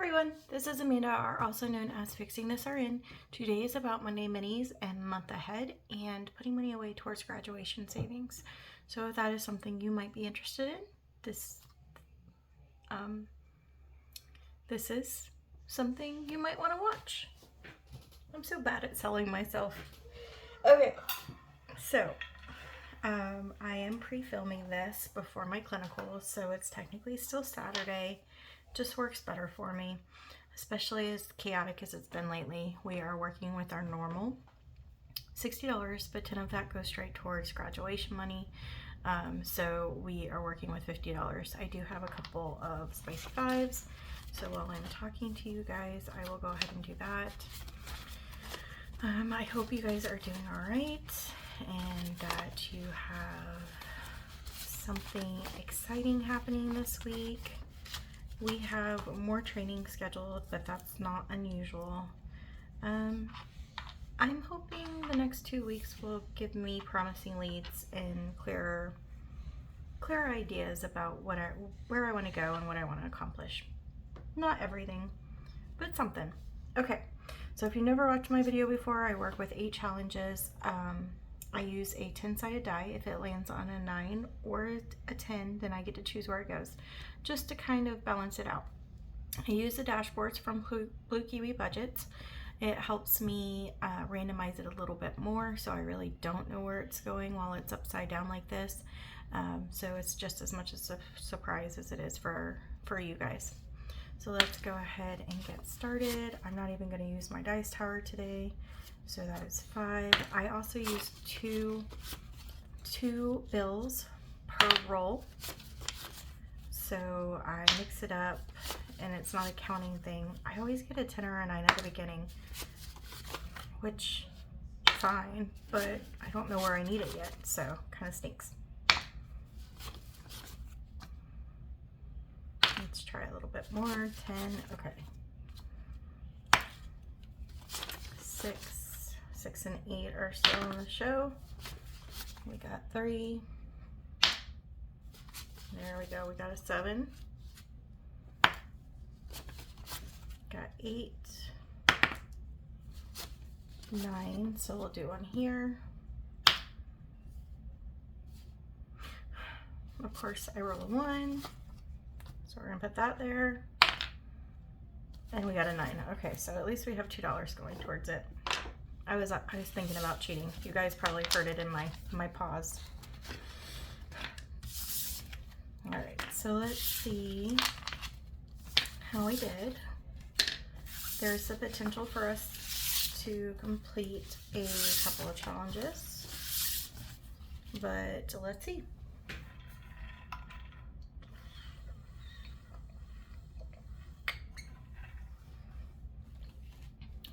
everyone, this is Amanda, also known as Fixing This RN. Today is about Monday Minis and month ahead and putting money away towards graduation savings. So if that is something you might be interested in, this is something you might want to watch. I'm so bad at selling myself. Okay, so I am pre-filming this before my clinicals, so it's technically still Saturday. Just works better for me, especially as chaotic as it's been lately. We are working with our normal $60, but 10 of that goes straight towards graduation money. So we are working with $50. I do have a couple of spicy fives, so while I'm talking to you guys, I will go ahead and do that. I hope you guys are doing all right and that you have something exciting happening this week. We have more training scheduled, but that's not unusual. I'm hoping the next 2 weeks will give me promising leads and clearer ideas about where I want to go and what I want to accomplish. Not everything, but something. Okay, so if you've never watched my video before, I work with 8 challenges. I use a 10-sided die. If it lands on a 9 or a 10, then I get to choose where it goes, just to kind of balance it out. I use the dashboards from Blue Kiwi Budgets. It helps me randomize it a little bit more, so I really don't know where it's going while it's upside down like this. So it's just as much a surprise as it is for you guys. So let's go ahead and get started. I'm not even going to use my dice tower today. So that is 5. I also use two bills per roll. So I mix it up, and it's not a counting thing. I always get a 10 or a 9 at the beginning, which fine, but I don't know where I need it yet, so kind of stinks. Let's try a little bit more. 10, okay. 6 and 8 are still on the show. We got 3. There we go, we got a 7. Got 8. 9, so we'll do one here. Of course, I roll a 1, so we're gonna put that there. And we got a 9. Okay, so at least we have $2 going towards it. I was thinking about cheating. You guys probably heard it in my pause. All right, so let's see how we did. There's the potential for us to complete a couple of challenges, but let's see.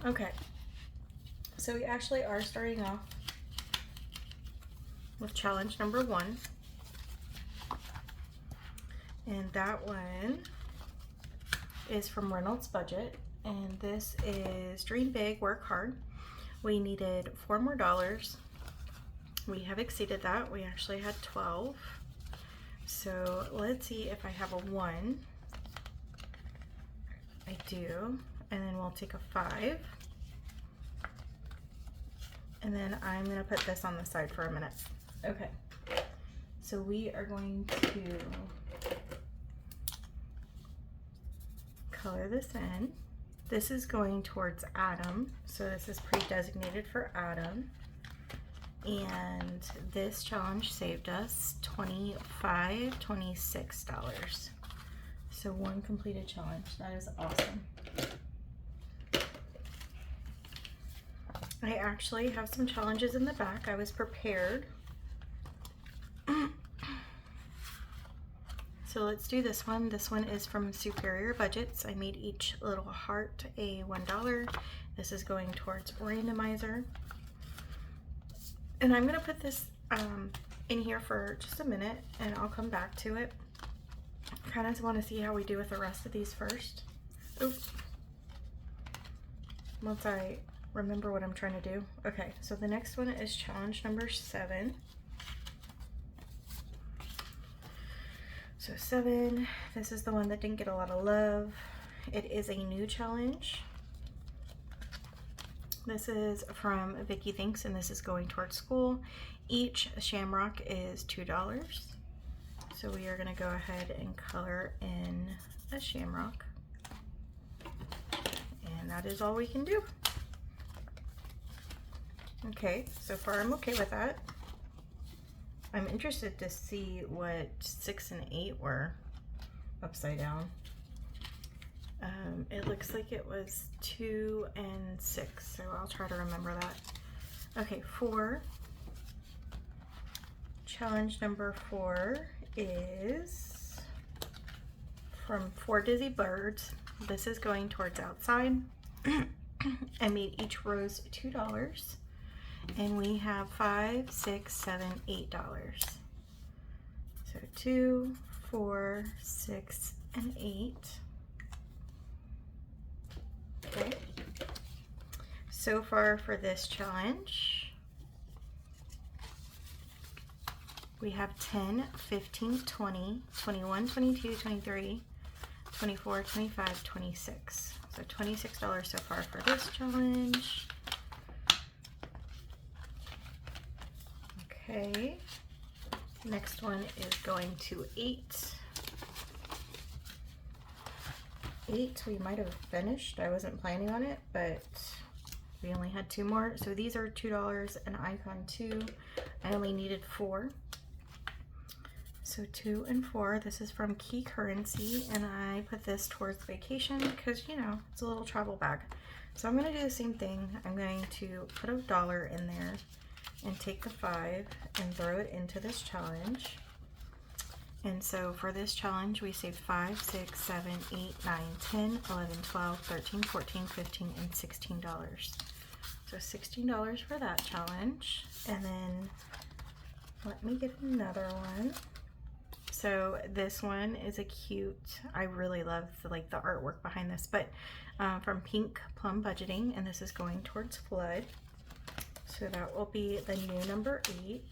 Okay, so we actually are starting off with challenge number 1, and that one is from Reynolds Budget, and this is Dream Big, Work Hard. We needed $4 more. We have exceeded that. We actually had 12. So let's see if I have a 1. I do. And then we'll take a 5. And then I'm going to put this on the side for a minute. Okay. So we are going to color this in. This is going towards Adam. So this is pre-designated for Adam. And this challenge saved us $26. So 1 completed challenge. That is awesome. I actually have some challenges in the back. I was prepared. So let's do this one. This one is from Superior Budgets. I made each little heart a $1. This is going towards randomizer. And I'm going to put this in here for just a minute, and I'll come back to it. I kind of want to see how we do with the rest of these first. Oops. Once I remember what I'm trying to do. Okay, so the next one is challenge number 7. So 7, this is the one that didn't get a lot of love. it is a new challenge. This is from Vicky Thinks, and this is going towards school. Each shamrock is $2. So we are going to go ahead and color in a shamrock. And that is all we can do. Okay, so far I'm okay with that. I'm interested to see what 6 and 8 were upside down. It looks like it was 2 and 6, so I'll try to remember that. Okay, 4. Challenge number 4 is from 4 Dizzy Birds. This is going towards outside. I made each rose $2. And we have $5, $6, $7, $8. So 2, 4, 6, and 8. Okay. So far for this challenge, we have 10, 15, 20, 21, 22, 23, 24, 25, 26. So $26 so far for this challenge. Okay, next one is going to 8. 8 we might have finished. I wasn't planning on it, but we only had 2 more. So these are $2 and icon 2. I only needed 4. So 2 and 4. This is from Key Currency, and I put this towards vacation because, you know, it's a little travel bag. So I'm going to do the same thing. I'm going to put $1 in there and take the 5 and throw it into this challenge. And so for this challenge, we saved 5, 6, 7, 8, 9, 10, 11, 12, 13, 14, 15, and $16. So $16 for that challenge. And then let me get another one. So this one is a cute, I really love the artwork behind this, but from Pink Plum Budgeting, and this is going towards Flood. So that will be the new number 8.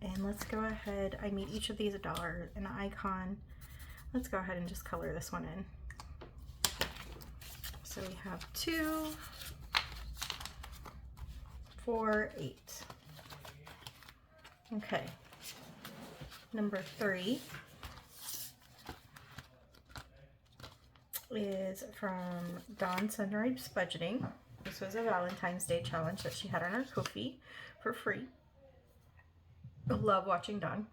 And let's go ahead, I made each of these $1, an icon. Let's go ahead and just color this one in. So we have 2, 4, 8. Okay, number 3 is from Dawn Sunripe's Budgeting. This was a Valentine's Day challenge that she had on her Ko-fi for free. I love watching Dawn.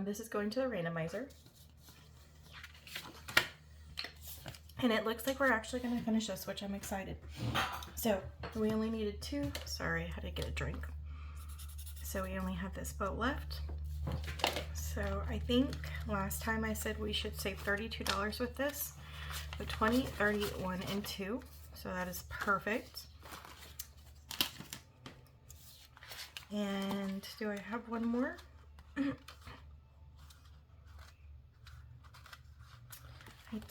This is going to the randomizer. And it looks like we're actually going to finish this, which I'm excited. So we only needed 2. Sorry, I had to get a drink. So we only have this boat left. So I think last time I said we should save $32 with this. So 20, 30, 1, and 2. So that is perfect. And do I have one more? I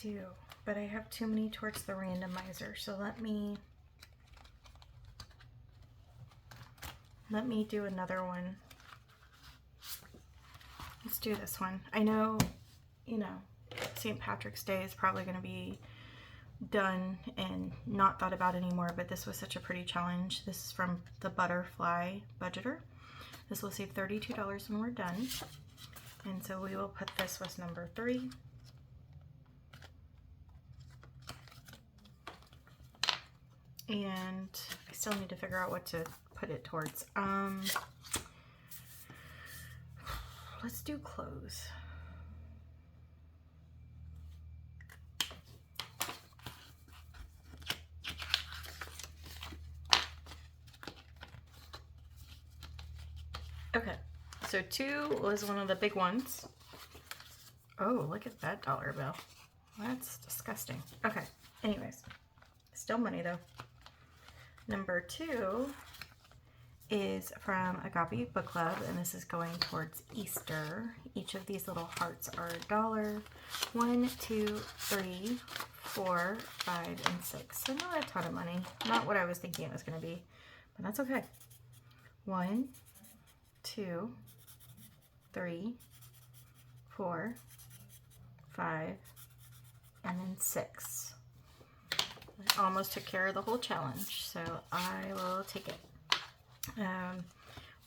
do, but I have too many towards the randomizer. So let me do another one. Let's do this one. I know, you know, St. Patrick's Day is probably going to be done and not thought about anymore, but this was such a pretty challenge. This is from the Butterfly Budgeter. This will save $32 when we're done. And so we will put this with number 3. And I still need to figure out what to put it towards. Let's do clothes. Okay, so 2 was one of the big ones. Oh, look at that dollar bill. That's disgusting. Okay, anyways, still money though. Number 2 is from Agape Book Club, and this is going towards Easter. Each of these little hearts are $1. 1, 2, 3, 4, 5, and 6. So not a ton of money. Not what I was thinking it was going to be, but that's okay. 1, 2, 3, 4, 5, and then 6. almost took care of the whole challenge, so I will take it.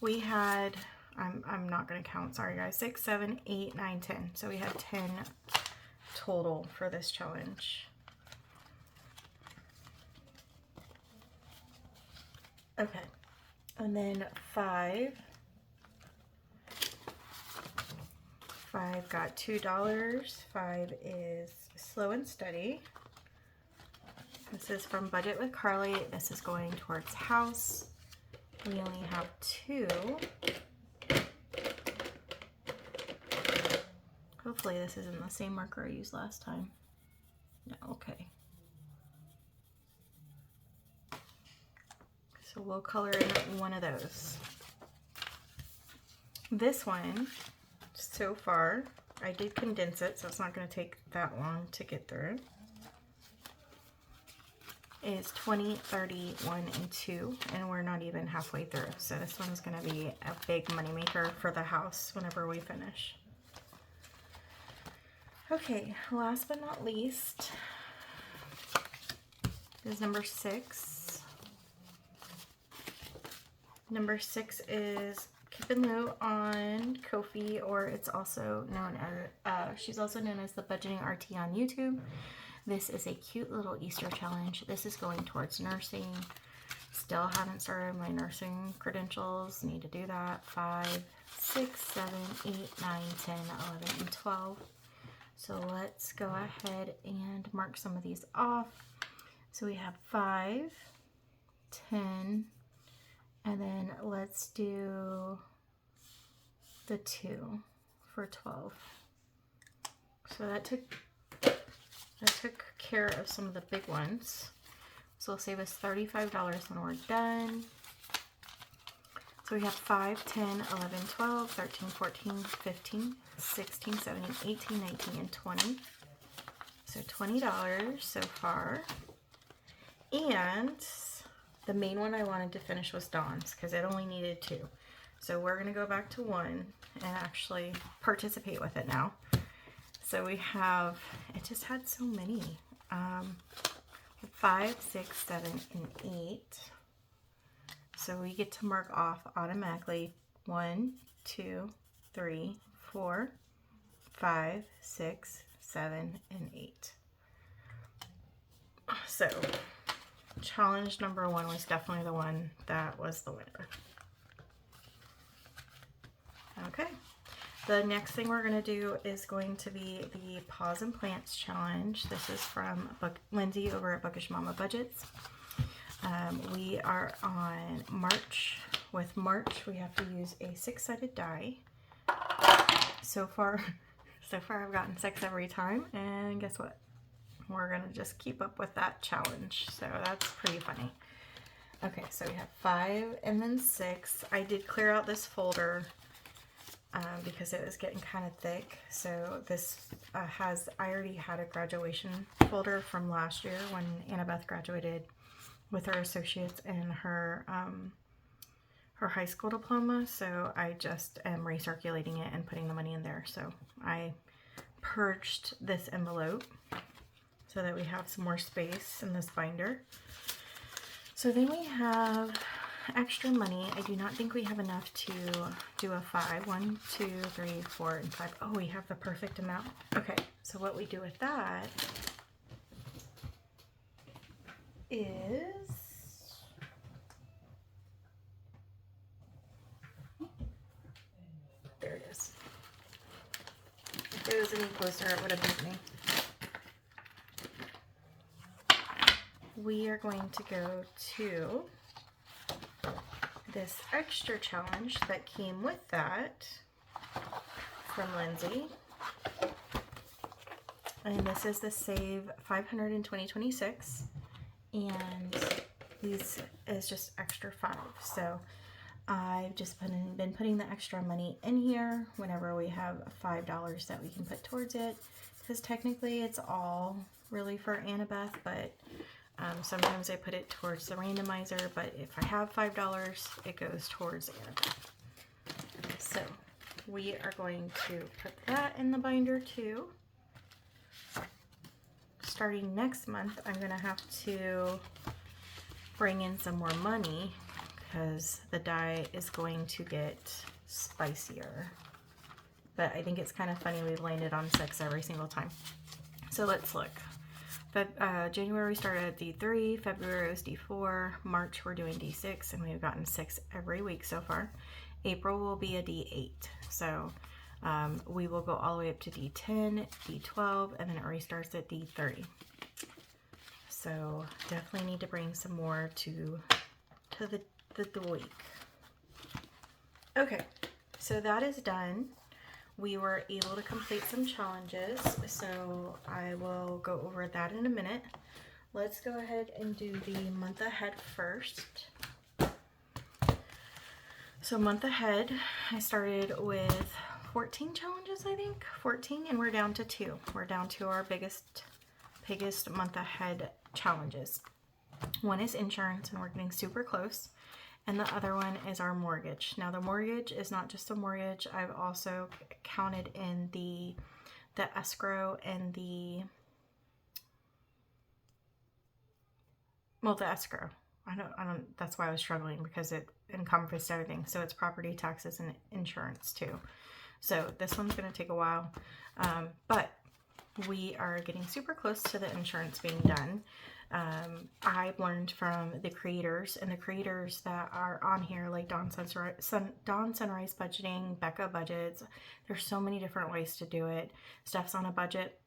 We had, I'm not going to count, sorry guys, 6, 7, 8, 9, 10. So we had 10 total for this challenge. Okay, and then 5 got $2. 5 is Slow and Steady. This is from Budget with Carly. This is going towards house. We only have 2. Hopefully this isn't the same marker I used last time. No, okay. So we'll color in one of those. This one, so far, I did condense it, so it's not going to take that long to get through, is 20, 30, 1, and 2, and we're not even halfway through. So this one's going to be a big moneymaker for the house whenever we finish. Okay, last but not least is number 6. Number 6 is Kip and Lou on Ko-fi, or it's also known as, she's also known as the Budgeting RT on YouTube. This is a cute little Easter challenge. This is going towards nursing. Still haven't started my nursing credentials. Need to do that. 5, 6, 7, 8, 9, 10, 11, and 12. So let's go ahead and mark some of these off. So we have 5, 10, and then let's do the 2 for 12. So that took care of some of the big ones. So it'll save us $35 when we're done. So we have 5, 10, 11, 12, 13, 14, 15, 16, 17, 18, 19, and 20. So $20 so far. And the main one I wanted to finish was Dawn's because it only needed 2. So we're going to go back to 1 and actually participate with it now. So we have, it just had so many. 5, 6, 7, and 8. So we get to mark off automatically 1, 2, 3, 4, 5, 6, 7, and 8. So challenge number 1 was definitely the one that was the winner. Okay. The next thing we're going to do is going to be the Paws and Plants Challenge. This is from Lindsay over at Bookish Mama Budgets. We are on March. With March, we have to use a 6-sided die. So far I've gotten 6 every time, and guess what? We're going to just keep up with that challenge. So that's pretty funny. Okay, so we have 5 and then 6. I did clear out this folder because it was getting kind of thick. So this I already had a graduation folder from last year when Annabeth graduated with her associates and her high school diploma. So I just am recirculating it and putting the money in there. So I purged this envelope so that we have some more space in this binder. So then we have extra money. I do not think we have enough to do a 5. 1, 2, 3, 4, and 5. Oh, we have the perfect amount. Okay, so what we do with that is there it is. If it was any closer, it would have beat me. We are going to go to this extra challenge that came with that from Lindsay. And this is the Save 500 in 2026. And these is just extra 5. So I've just been putting the extra money in here whenever we have $5 that we can put towards it. Because technically it's all really for Annabeth, but sometimes I put it towards the randomizer, but if I have $5, it goes towards Annabeth. So we are going to put that in the binder too. starting next month, I'm gonna have to bring in some more money because the dye is going to get spicier. But I think it's kind of funny we landed on 6 every single time. So let's look. January we started at D3, February was D4, March we're doing D6, and we've gotten 6 every week so far. April will be a D8, so we will go all the way up to D10, D12, and then it restarts at D30. So definitely need to bring some more to the week. Okay, so that is done. We were able to complete some challenges, so I will go over that in a minute. Let's go ahead and do the month ahead first. So month ahead, I started with 14 challenges, I think, 14, and we're down to 2. We're down to our biggest month ahead challenges. One is insurance, and we're getting super close. And the other one is our mortgage. Now the mortgage is not just a mortgage. I've also counted in the escrow and the escrow. I don't, that's why I was struggling, because it encompassed everything. So it's property taxes and insurance too. So this one's gonna take a while, but we are getting super close to the insurance being done. I've learned from the creators, and the creators that are on here, like Dawn Sunrise Budgeting, Becca Budgets. There's so many different ways to do it. Steph's on a budget.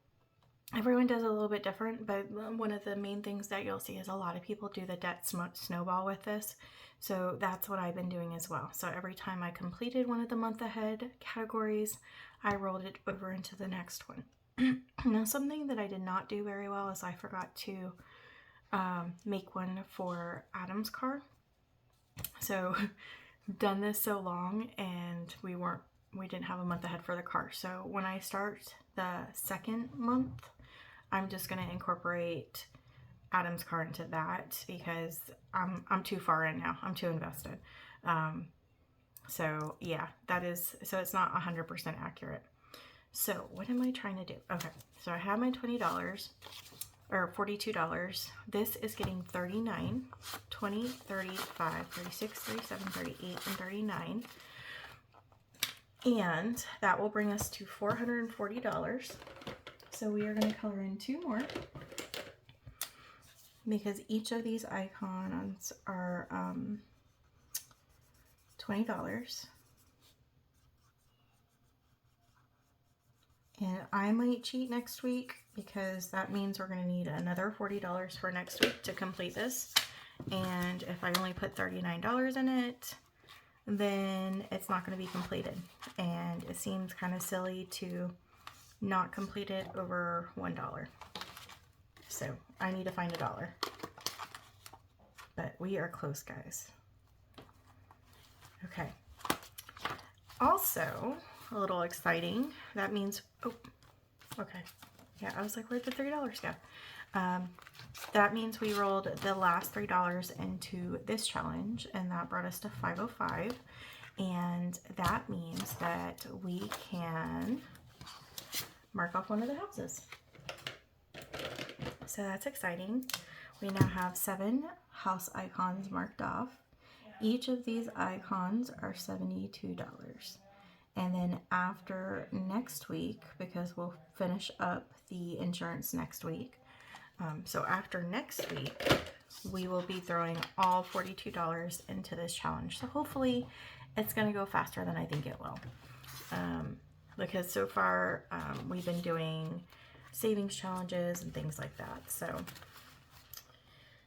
Everyone does it a little bit different, but one of the main things that you'll see is a lot of people do the debt snowball with this. So that's what I've been doing as well. So every time I completed one of the month ahead categories, I rolled it over into the next one. Now, something that I did not do very well is I forgot to make one for Adam's car. So done this so long, and we didn't have a month ahead for the car. So when I start the second month, I'm just going to incorporate Adam's car into that, because I'm too far in now. I'm too invested. So yeah, so it's not 100% accurate. So what am I trying to do? Okay, so I have my $20 or $42. This is getting 39, 20, 35, 36, 37, 38, and 39. And that will bring us to $440. So we are going to color in 2 more, because each of these icons are $20. And I might cheat next week, because that means we're going to need another $40 for next week to complete this. And if I only put $39 in it, then it's not going to be completed. And it seems kind of silly to not complete it over $1. So I need to find $1. But we are close, guys. Okay. Also, a little exciting. That means, oh, okay. Yeah, I was like, where'd the $3 go? That means we rolled the last $3 into this challenge, and that brought us to 505. And that means that we can mark off one of the houses. So that's exciting. We now have 7 house icons marked off. Each of these icons are $72. And then after next week, because we'll finish up the insurance next week, so after next week, we will be throwing all $42 into this challenge. So hopefully it's going to go faster than I think it will. Because so far we've been doing savings challenges and things like that. So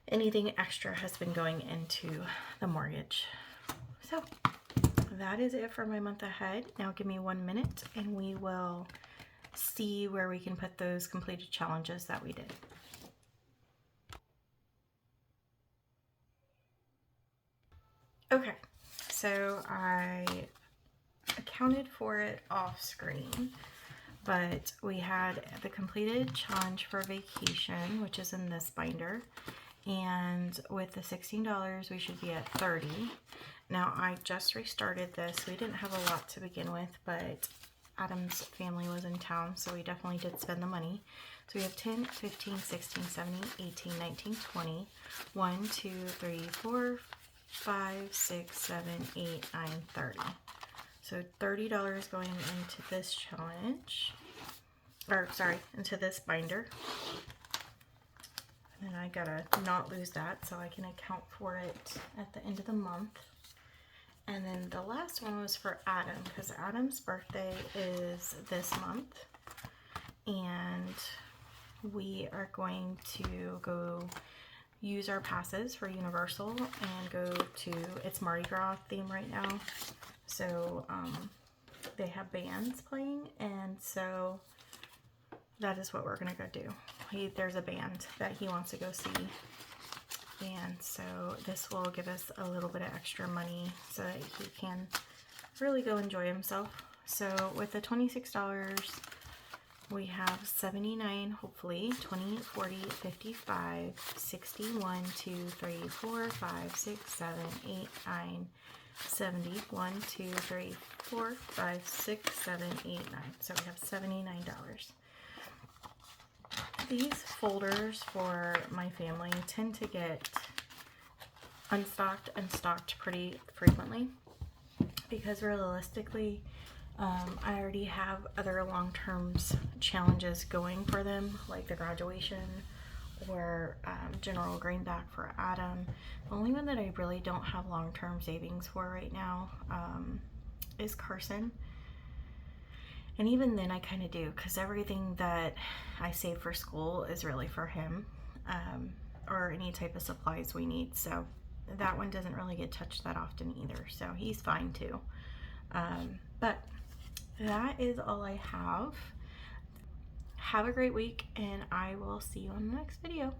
anything extra has been going into the mortgage. So that is it for my month ahead. Now give me 1 minute and we will see where we can put those completed challenges that we did. Okay, so I accounted for it off screen, but we had the completed challenge for vacation, which is in this binder, and with the $16 we should be at 30. Now I just restarted this. We didn't have a lot to begin with, but Adam's family was in town, so we definitely did spend the money. So we have 10, 15, 16, 17, 18, 19, 20. 1, 2, 3, 4, 5, 6, 7, 8, 9, 30. So $30 going into this challenge. Or sorry, into this binder. And I gotta not lose that so I can account for it at the end of the month. And then the last one was for Adam, because Adam's birthday is this month. And we are going to go use our passes for Universal and go to, it's Mardi Gras theme right now. So they have bands playing, and so that is what we're gonna go do. There's a band that he wants to go see. And so this will give us a little bit of extra money so that he can really go enjoy himself. So with the $26, we have 79, hopefully, 20, 40, 55, 60, 1, 2, 3, 4, 5, 6, 7, 8, 9, 70, 1, 2, 3, 4, 5, 6, 7, 8, 9. So we have $79. These folders for my family tend to get unstocked and stocked pretty frequently because realistically, I already have other long-term challenges going for them, like the graduation or General Greenback for Adam. The only one that I really don't have long-term savings for right now is Carson. And even then I kind of do, because everything that I save for school is really for him, or any type of supplies we need. So that one doesn't really get touched that often either. So he's fine too. But that is all I have. Have a great week, and I will see you on the next video.